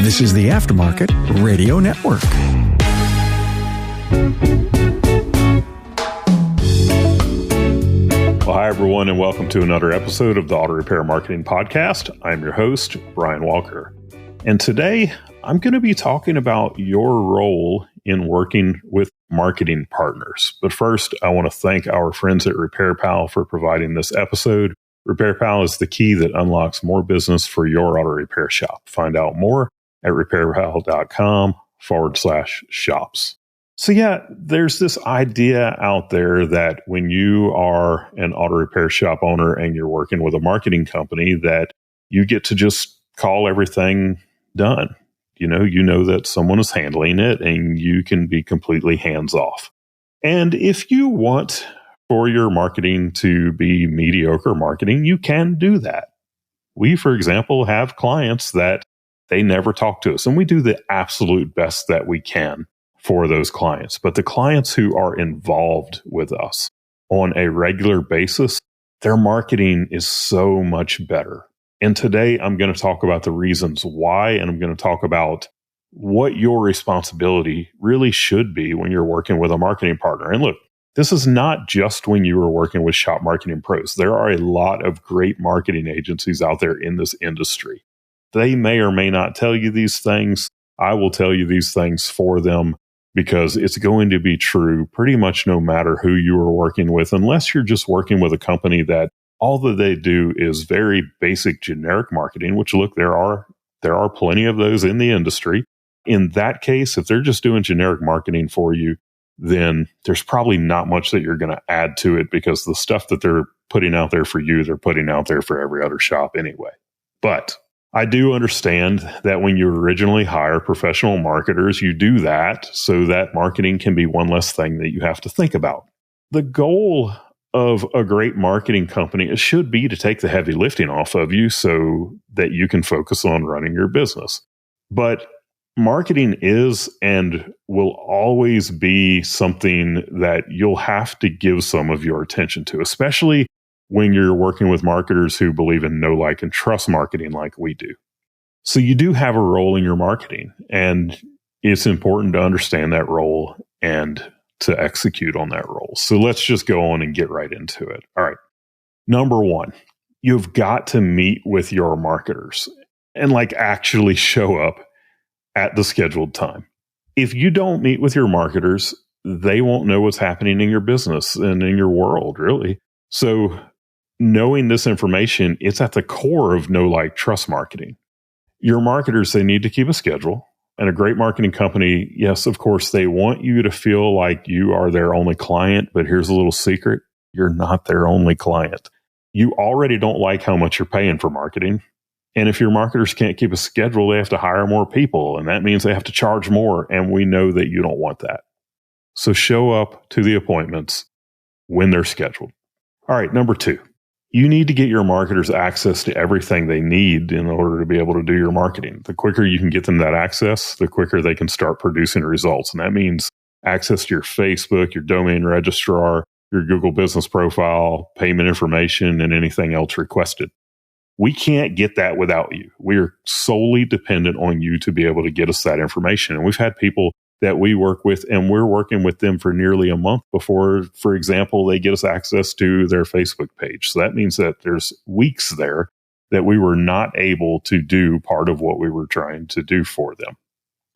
This is the Aftermarket Radio Network. Well, hi, everyone, and welcome to another episode of the Auto Repair Marketing Podcast. I'm your host, Brian Walker. And today, I'm going to be talking about your role in working with marketing partners. But first, I want to thank our friends at RepairPal for providing this episode. RepairPal is the key that unlocks more business for your auto repair shop. Find out more at repairpal.com/shops. So yeah, there's this idea out there that when you are an auto repair shop owner and you're working with a marketing company, that you get to just call everything done. You know that someone is handling it and you can be completely hands off. And if you want for your marketing to be mediocre marketing, you can do that. We, for example, have clients that they never talk to us, and we do the absolute best that we can for those clients. But the clients who are involved with us on a regular basis, their marketing is so much better. And today I'm going to talk about the reasons why, and I'm going to talk about what your responsibility really should be when you're working with a marketing partner. And look, this is not just when you are working with shop marketing pros. There are a lot of great marketing agencies out there in this industry. They may or may not tell you these things. I will tell you these things for them because it's going to be true pretty much no matter who you are working with, unless you're just working with a company that all that they do is very basic generic marketing, which look, there are plenty of those in the industry. In that case, if they're just doing generic marketing for you, then there's probably not much that you're going to add to it because the stuff that they're putting out there for you, they're putting out there for every other shop anyway. But I do understand that when you originally hire professional marketers, you do that so that marketing can be one less thing that you have to think about. The goal of a great marketing company, it should be to take the heavy lifting off of you so that you can focus on running your business. But marketing is and will always be something that you'll have to give some of your attention to, especially when you're working with marketers who believe in know, like, and trust marketing like we do. So you do have a role in your marketing, and it's important to understand that role and to execute on that role. So let's just go on and get right into it. All right. Number one, you've got to meet with your marketers and actually show up at the scheduled time. If you don't meet with your marketers, they won't know what's happening in your business and in your world, really. So knowing this information, it's at the core of know, like, trust marketing. Your marketers, they need to keep a schedule. And a great marketing company, yes, of course, they want you to feel like you are their only client. But here's a little secret. You're not their only client. You already don't like how much you're paying for marketing. And if your marketers can't keep a schedule, they have to hire more people. And that means they have to charge more. And we know that you don't want that. So show up to the appointments when they're scheduled. All right, number two. You need to get your marketers access to everything they need in order to be able to do your marketing. The quicker you can get them that access, the quicker they can start producing results. And that means access to your Facebook, your domain registrar, your Google business profile, payment information, and anything else requested. We can't get that without you. We are solely dependent on you to be able to get us that information. And we've had people that we work with, and we're working with them for nearly a month before, for example, they get us access to their Facebook page. So that means that there's weeks there that we were not able to do part of what we were trying to do for them.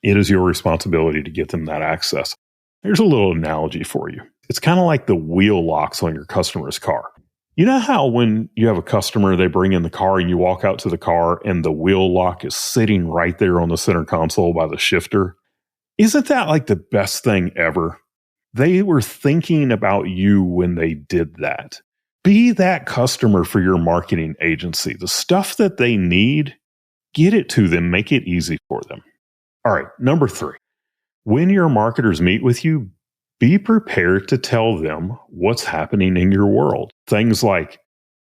It is your responsibility to get them that access. Here's a little analogy for you. It's kind of like the wheel locks on your customer's car. You know how when you have a customer, they bring in the car and you walk out to the car and the wheel lock is sitting right there on the center console by the shifter? Isn't that like the best thing ever? They were thinking about you when they did that. Be that customer for your marketing agency. The stuff that they need, get it to them, make it easy for them. All right, number three. When your marketers meet with you, be prepared to tell them what's happening in your world. Things like,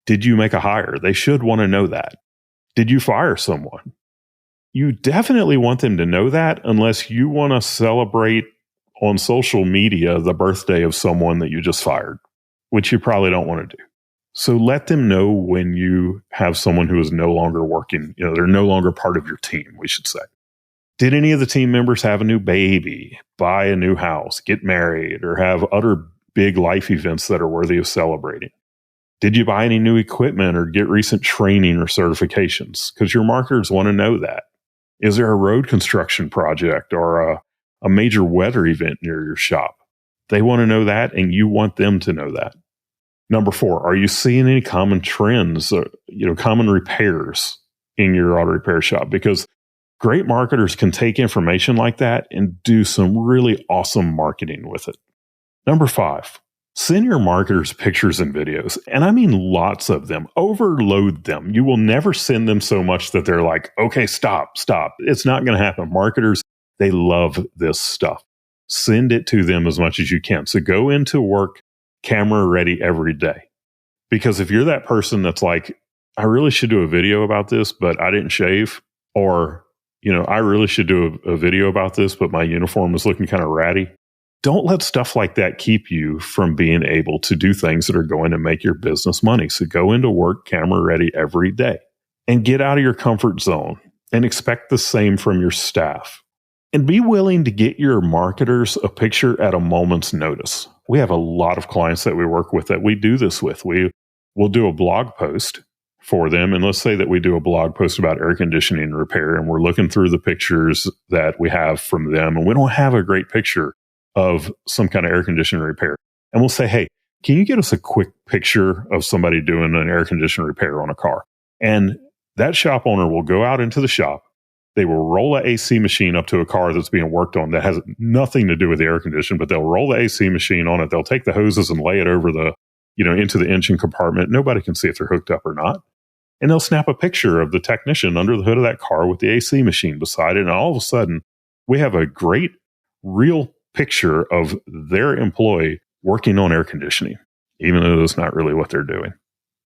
did you make a hire? They should want to know that. Did you fire someone? You definitely want them to know that unless you want to celebrate on social media the birthday of someone that you just fired, which you probably don't want to do. So let them know when you have someone who is no longer working, they're no longer part of your team, we should say. Did any of the team members have a new baby, buy a new house, get married, or have other big life events that are worthy of celebrating? Did you buy any new equipment or get recent training or certifications? Because your marketers want to know that. Is there a road construction project or a major weather event near your shop? They want to know that, and you want them to know that. Number 4, are you seeing any common trends, common repairs in your auto repair shop? Because great marketers can take information like that and do some really awesome marketing with it. Number 5, send your marketers pictures and videos. And I mean lots of them. Overload them. You will never send them so much that they're like, okay, stop. It's not going to happen. Marketers, they love this stuff. Send it to them as much as you can. So go into work camera ready every day. Because if you're that person that's like, I really should do a video about this, but I didn't shave, or I really should do a video about this, but my uniform is looking kind of ratty. Don't let stuff like that keep you from being able to do things that are going to make your business money. So go into work camera ready every day and get out of your comfort zone and expect the same from your staff. And be willing to get your marketers a picture at a moment's notice. We have a lot of clients that we work with that we do this with. We'll do a blog post for them. And let's say that we do a blog post about air conditioning repair, and we're looking through the pictures that we have from them, and we don't have a great picture of some kind of air conditioning repair. And we'll say, hey, can you get us a quick picture of somebody doing an air conditioning repair on a car? And that shop owner will go out into the shop. They will roll an AC machine up to a car that's being worked on that has nothing to do with the air conditioner, but they'll roll the AC machine on it. They'll take the hoses and lay it over into the engine compartment. Nobody can see if they're hooked up or not. And they'll snap a picture of the technician under the hood of that car with the AC machine beside it. And all of a sudden, we have a great real picture of their employee working on air conditioning, even though that's not really what they're doing.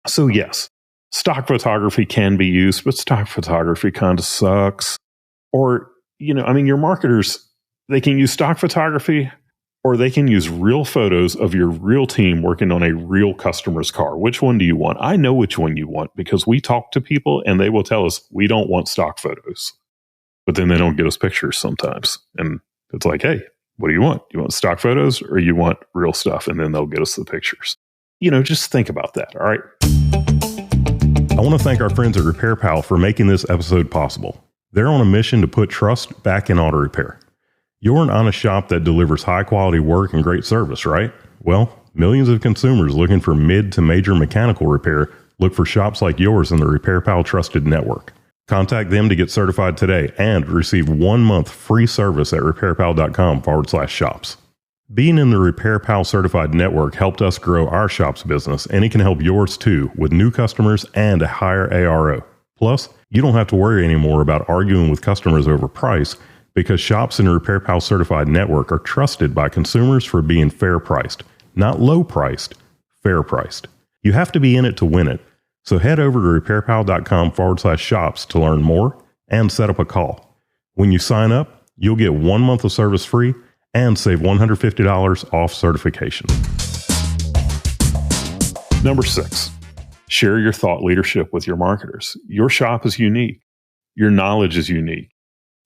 So yes, stock photography can be used, but stock photography kind of sucks. Or, your marketers, they can use stock photography, or they can use real photos of your real team working on a real customer's car. Which one do you want? I know which one you want because we talk to people and they will tell us we don't want stock photos. But then they don't get us pictures sometimes. And it's like, hey, what do you want? You want stock photos or you want real stuff? And then they'll get us the pictures. Just think about that. All right. I want to thank our friends at Repair Pal for making this episode possible. They're on a mission to put trust back in auto repair. You're an honest shop that delivers high quality work and great service, right? Well, millions of consumers looking for mid to major mechanical repair look for shops like yours in the Repair Pal Trusted Network. Contact them to get certified today and receive 1 month free service at repairpal.com/shops. Being in the Repair Pal Certified Network helped us grow our shop's business, and it can help yours too with new customers and a higher ARO. Plus, you don't have to worry anymore about arguing with customers over price because shops in the Repair Pal Certified Network are trusted by consumers for being fair priced, not low priced, fair priced. You have to be in it to win it. So head over to repairpal.com/shops to learn more and set up a call. When you sign up, you'll get 1 month of service free and save $150 off certification. Number 6, share your thought leadership with your marketers. Your shop is unique. Your knowledge is unique.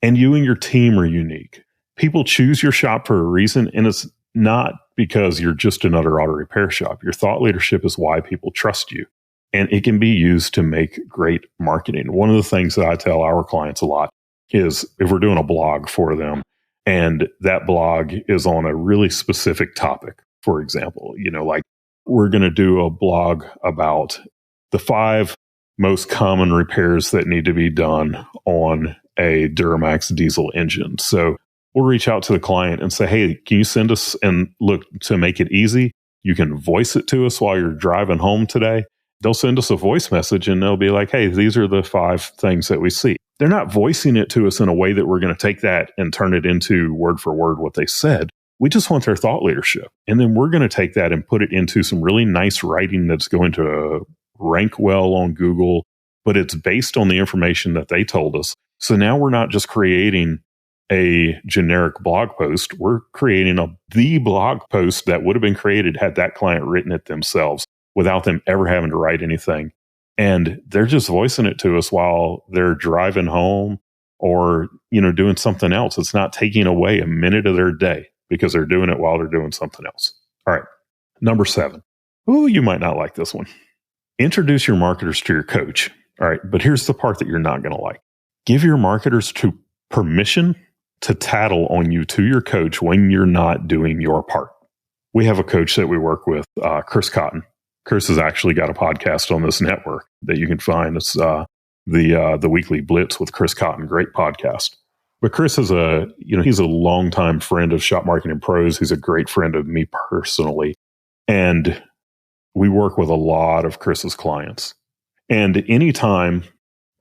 And you and your team are unique. People choose your shop for a reason, and it's not because you're just another auto repair shop. Your thought leadership is why people trust you. And it can be used to make great marketing. One of the things that I tell our clients a lot is if we're doing a blog for them and that blog is on a really specific topic, for example, like we're going to do a blog about the 5 most common repairs that need to be done on a Duramax diesel engine. So we'll reach out to the client and say, hey, can you send us, and look, to make it easy, you can voice it to us while you're driving home today. They'll send us a voice message and they'll be like, hey, these are the 5 things that we see. They're not voicing it to us in a way that we're going to take that and turn it into word for word what they said. We just want their thought leadership. And then we're going to take that and put it into some really nice writing that's going to rank well on Google, but it's based on the information that they told us. So now we're not just creating a generic blog post. We're creating the blog post that would have been created had that client written it themselves. without them ever having to write anything. And they're just voicing it to us while they're driving home or, doing something else. It's not taking away a minute of their day because they're doing it while they're doing something else. All right. Number 7. Ooh, you might not like this one. Introduce your marketers to your coach. All right. But here's the part that you're not going to like. Give your marketers permission to tattle on you to your coach when you're not doing your part. We have a coach that we work with, Chris Cotton. Chris has actually got a podcast on this network that you can find. It's the Weekly Blitz with Chris Cotton. Great podcast. But Chris is he's a longtime friend of Shop Marketing Pros. He's a great friend of me personally. And we work with a lot of Chris's clients. And anytime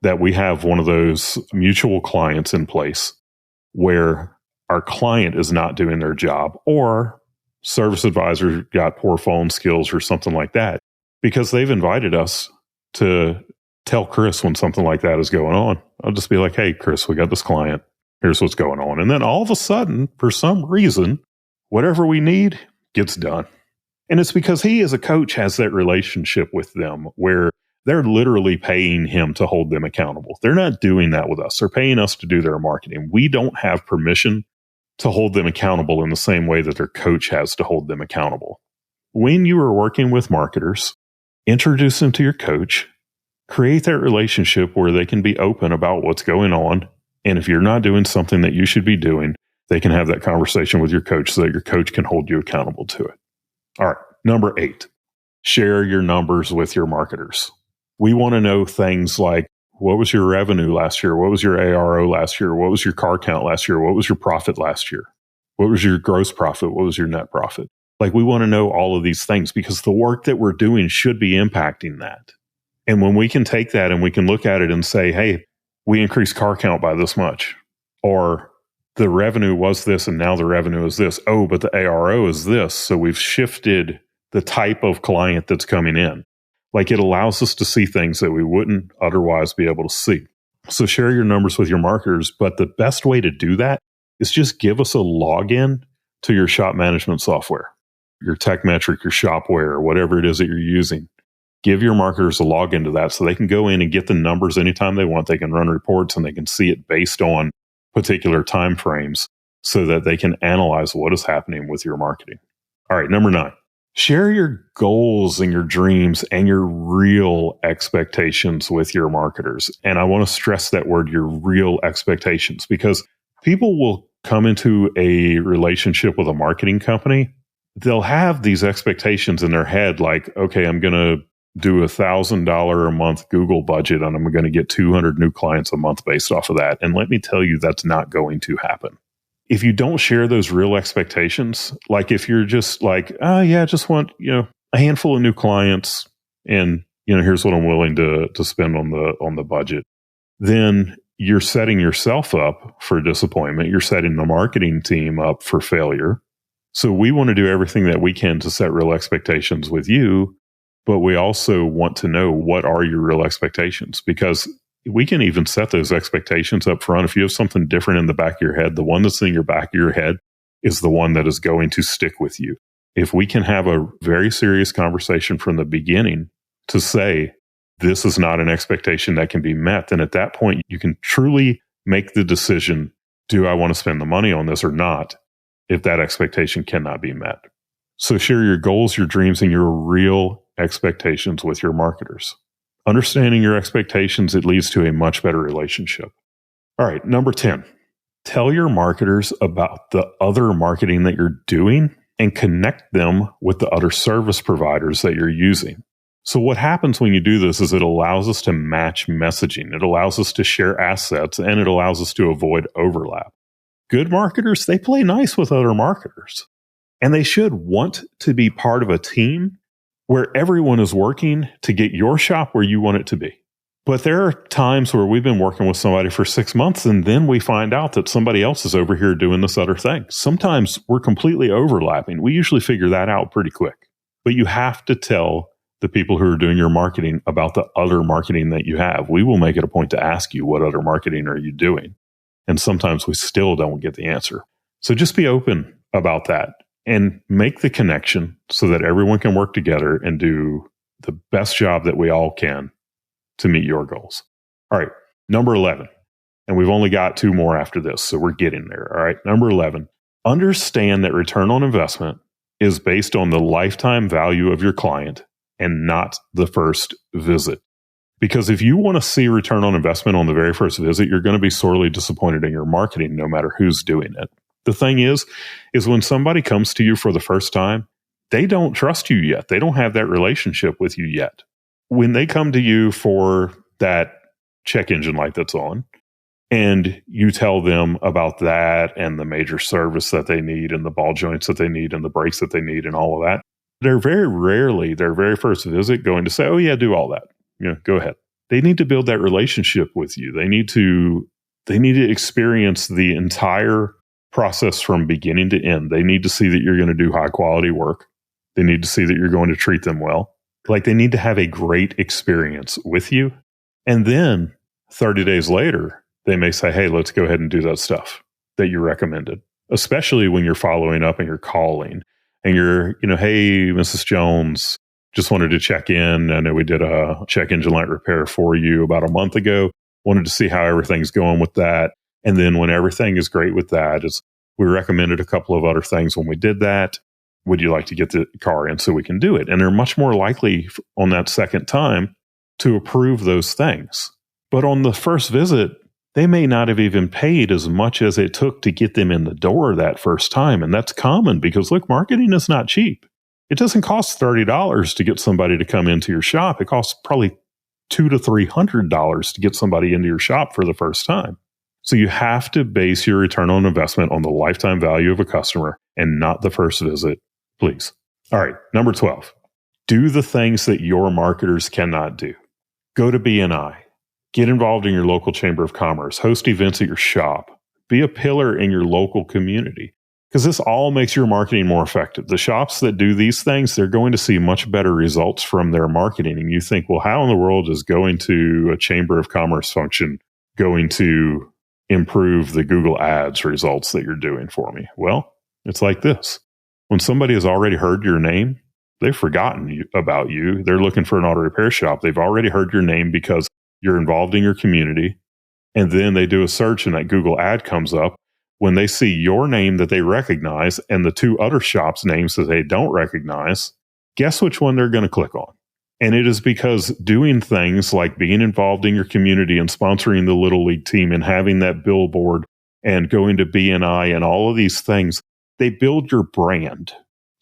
that we have one of those mutual clients in place where our client is not doing their job or service advisor got poor phone skills or something like that, because they've invited us to tell Chris when something like that is going on. I'll just be like, hey, Chris, we got this client. Here's what's going on. And then all of a sudden, for some reason, whatever we need gets done. And it's because he as a coach has that relationship with them where they're literally paying him to hold them accountable. They're not doing that with us. They're paying us to do their marketing. We don't have permission to hold them accountable in the same way that their coach has to hold them accountable. When you are working with marketers, introduce them to your coach, create that relationship where they can be open about what's going on. And if you're not doing something that you should be doing, they can have that conversation with your coach so that your coach can hold you accountable to it. All right. Number 8, share your numbers with your marketers. We want to know things like, what was your revenue last year? What was your ARO last year? What was your car count last year? What was your profit last year? What was your gross profit? What was your net profit? Like, we want to know all of these things because the work that we're doing should be impacting that. And when we can take that and we can look at it and say, hey, we increased car count by this much, or the revenue was this and now the revenue is this. Oh, but the ARO is this. So we've shifted the type of client that's coming in. Like, it allows us to see things that we wouldn't otherwise be able to see. So share your numbers with your marketers. But the best way to do that is just give us a login to your shop management software, your TechMetric, your Shopware, whatever it is that you're using. Give your marketers a login to that so they can go in and get the numbers anytime they want. They can run reports and they can see it based on particular time frames so that they can analyze what is happening with your marketing. All right, number 9. Share your goals and your dreams and your real expectations with your marketers. And I want to stress that word, your real expectations, because people will come into a relationship with a marketing company. They'll have these expectations in their head like, okay, I'm going to do $1,000 a month Google budget and I'm going to get 200 new clients a month based off of that. And let me tell you, that's not going to happen. If you don't share those real expectations, like if you're just like, oh yeah, I just want, a handful of new clients and, here's what I'm willing to spend on the budget, then you're setting yourself up for disappointment. You're setting the marketing team up for failure. So we want to do everything that we can to set real expectations with you, but we also want to know what are your real expectations, because we can even set those expectations up front. If you have something different in the back of your head, the one that's in your back of your head is the one that is going to stick with you. If we can have a very serious conversation from the beginning to say, this is not an expectation that can be met, then at that point, you can truly make the decision, do I want to spend the money on this or not, if that expectation cannot be met. So share your goals, your dreams, and your real expectations with your marketers. Understanding your expectations, it leads to a much better relationship. All right, number 10, tell your marketers about the other marketing that you're doing and connect them with the other service providers that you're using. So what happens when you do this is it allows us to match messaging. It allows us to share assets and it allows us to avoid overlap. Good marketers, they play nice with other marketers, and they should want to be part of a team where everyone is working to get your shop where you want it to be. But there are times where we've been working with somebody for 6 months and then we find out that somebody else is over here doing this other thing. Sometimes we're completely overlapping. We usually figure that out pretty quick. But you have to tell the people who are doing your marketing about the other marketing that you have. We will make it a point to ask you, what other marketing are you doing? And sometimes we still don't get the answer. So just be open about that. And make the connection so that everyone can work together and do the best job that we all can to meet your goals. All right, number 11. And we've only got 2 more after this, so we're getting there. All right, number 11. Understand that return on investment is based on the lifetime value of your client and not the first visit. Because if you want to see return on investment on the very first visit, you're going to be sorely disappointed in your marketing, no matter who's doing it. The thing is when somebody comes to you for the first time, they don't trust you yet. They don't have that relationship with you yet. When they come to you for that check engine light that's on, and you tell them about that and the major service that they need and the ball joints that they need and the brakes that they need and all of that, they're very rarely, their very first visit, going to say, oh yeah, do all that. Go ahead. They need to build that relationship with you. They need to experience the entire process from beginning to end. They need to see that you're going to do high quality work. They need to see that you're going to treat them well. Like, they need to have a great experience with you. And then 30 days later, they may say, hey, let's go ahead and do that stuff that you recommended, especially when you're following up and you're calling and you're, hey, Mrs. Jones, just wanted to check in. I know we did a check engine light repair for you about a month ago. Wanted to see how everything's going with that. And then when everything is great with that, we recommended a couple of other things when we did that. Would you like to get the car in so we can do it? And they're much more likely on that second time to approve those things. But on the first visit, they may not have even paid as much as it took to get them in the door that first time. And that's common because, look, marketing is not cheap. It doesn't cost $30 to get somebody to come into your shop. It costs probably $200 to $300 to get somebody into your shop for the first time. So you have to base your return on investment on the lifetime value of a customer and not the first visit, please. All right, number 12. Do the things that your marketers cannot do. Go to BNI. Get involved in your local chamber of commerce. Host events at your shop. Be a pillar in your local community, because this all makes your marketing more effective. The shops that do these things, they're going to see much better results from their marketing. And you think, well, how in the world is going to a chamber of commerce function going to improve the Google Ads results that you're doing for me? Well, it's like this. When somebody has already heard your name, they've forgotten about you. They're looking for an auto repair shop. They've already heard your name because you're involved in your community. And then they do a search and that Google ad comes up. When they see your name that they recognize and the 2 other shops' names that they don't recognize, guess which one they're going to click on? And it is because doing things like being involved in your community and sponsoring the Little League team and having that billboard and going to BNI and all of these things, they build your brand.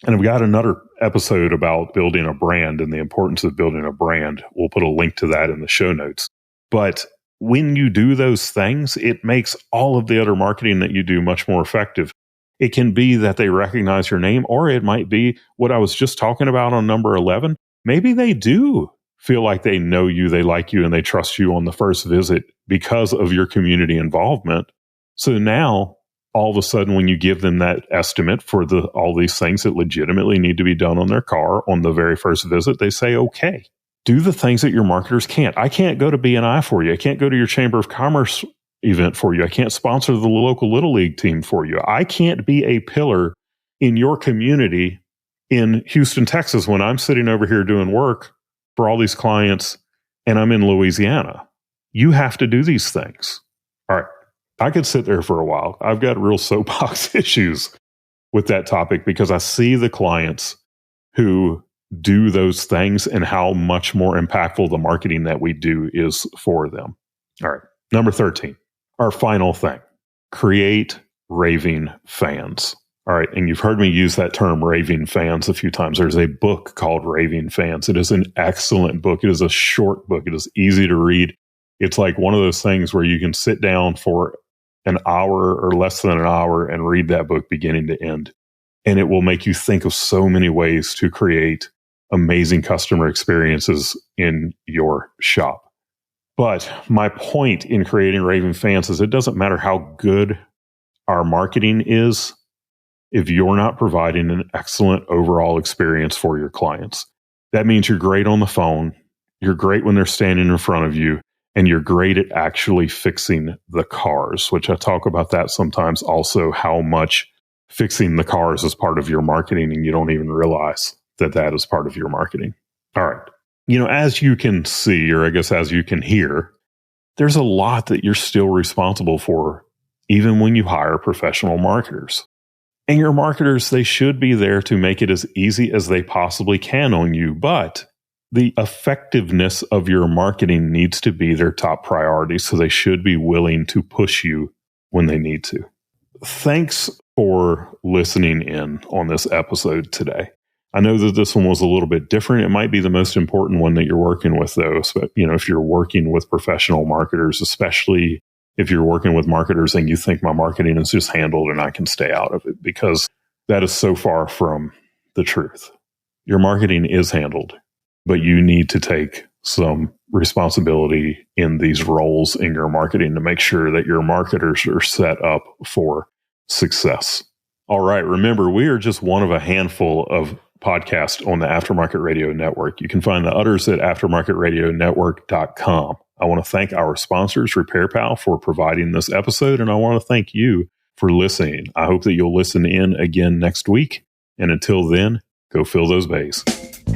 And I've got another episode about building a brand and the importance of building a brand. We'll put a link to that in the show notes. But when you do those things, it makes all of the other marketing that you do much more effective. It can be that they recognize your name, or it might be what I was just talking about on number 11. Maybe they do feel like they know you, they like you, and they trust you on the first visit because of your community involvement. So now, all of a sudden, when you give them that estimate for all these things that legitimately need to be done on their car on the very first visit, they say, okay, do the things that your marketers can't. I can't go to BNI for you. I can't go to your Chamber of Commerce event for you. I can't sponsor the local Little League team for you. I can't be a pillar in your community in Houston, Texas, when I'm sitting over here doing work for all these clients and I'm in Louisiana. You have to do these things. All right. I could sit there for a while. I've got real soapbox issues with that topic because I see the clients who do those things and how much more impactful the marketing that we do is for them. All right. Number 13, our final thing, create raving fans. All right. And you've heard me use that term raving fans a few times. There's a book called Raving Fans. It is an excellent book. It is a short book. It is easy to read. It's like one of those things where you can sit down for an hour or less than an hour and read that book beginning to end. And it will make you think of so many ways to create amazing customer experiences in your shop. But my point in creating raving fans is it doesn't matter how good our marketing is if you're not providing an excellent overall experience for your clients. That means you're great on the phone, you're great when they're standing in front of you, and you're great at actually fixing the cars, which I talk about that sometimes also, how much fixing the cars is part of your marketing and you don't even realize that that is part of your marketing. All right. as you can see, or I guess as you can hear, there's a lot that you're still responsible for, even when you hire professional marketers. And your marketers, they should be there to make it as easy as they possibly can on you. But the effectiveness of your marketing needs to be their top priority. So they should be willing to push you when they need to. Thanks for listening in on this episode today. I know that this one was a little bit different. It might be the most important one that you're working with, though. But, if you're working with professional marketers, especially if you're working with marketers and you think my marketing is just handled and I can stay out of it, because that is so far from the truth. Your marketing is handled, but you need to take some responsibility in these roles in your marketing to make sure that your marketers are set up for success. All right. Remember, we are just one of a handful of podcasts on the Aftermarket Radio Network. You can find the others at aftermarketradionetwork.com. I want to thank our sponsors, RepairPal, for providing this episode, and I want to thank you for listening. I hope that you'll listen in again next week. And until then, go fill those bays.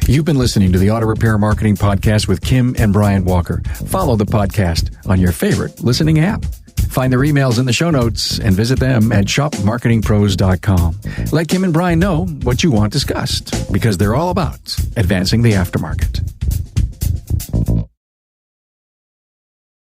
You've been listening to the Auto Repair Marketing Podcast with Kim and Brian Walker. Follow the podcast on your favorite listening app. Find their emails in the show notes and visit them at shopmarketingpros.com. Let Kim and Brian know what you want discussed, because they're all about advancing the aftermarket.